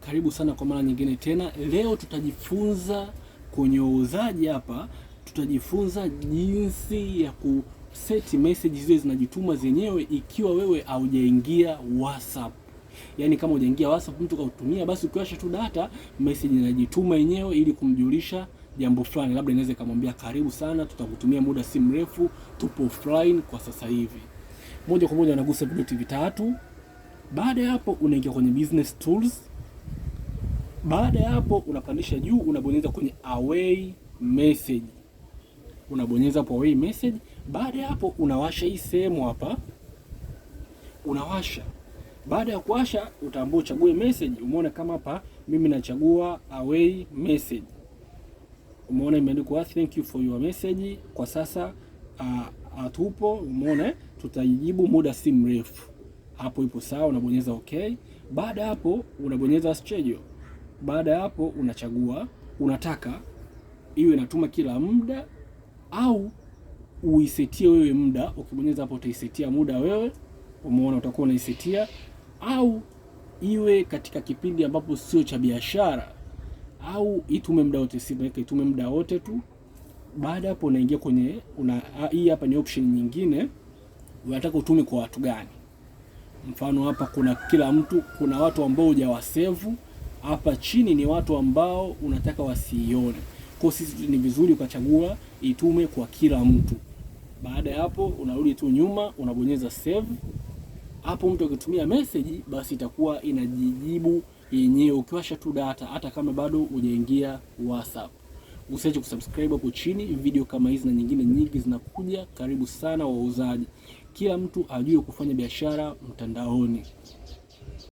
Karibu sana kwa mara nyingine tena. Leo tutajifunza kwenye uuzaji hapa, tutajifunza jinsi ya kuseti message zile zinajituma zenyewe ikiwa wewe haujaingia WhatsApp. Yaani kama hujaingia WhatsApp mtu kautumia, basi ukiwasha tu data message inajituma yenyewe ili kumjulisha jambo fulani. Labda inaweza kumwambia karibu sana, tutakutumia muda si mrefu, tupo offline kwa sasa hivi. Moja kwa moja unagusa vidoti vitatu. Baada ya hapo unaingia kwenye business tools. Baada ya hapo unapandisha juu, unabonyeza kwenye away message. Unabonyeza hapo away message. Baada ya hapo unawasha hii sehemu hapa. Unawasha. Baada ya kuwasha utaambiwa uchague message. Umeona kama hapa mimi nachagua away message. Umeona imeandikwa thank you for your message. Kwa sasa tupo, umeona tutajibu muda si mrefu. Hapo ipo sawa, unabonyeza okay. Baada ya hapo unabonyeza schedule. Baada ya hapo unachagua unataka iwe inatuma kila muda au uisetie wewe muda. Ukibonyeza hapo utaisetia muda wewe, umeona utakuwa unaisetia, au iwe katika kipindi ambapo sio cha biashara, au itume muda wote. Siweke itume muda wote tu. Baada hapo unaingia kwenye hii hapa ni option nyingine, unataka utume kwa watu gani. Mfano hapa kuna kila mtu, kuna watu ambao hujawasave. Hapa chini ni watu ambao unataka wasione. Kwa sisi ni vizuri ukachagua itume kwa kila mtu. Baada ya hapo unarudi tu nyuma, unabonyeza save. Hapo mtu akitumia message basi itakuwa inajijibu yenyewe ukiwasha tu data, hata kama bado hujaingia WhatsApp. Usiache kusubscribe hapo chini, video kama hizi na nyingine nyingi zinakuja. Karibu sana wauzaji. Kila mtu ajue kufanya biashara mtandaoni.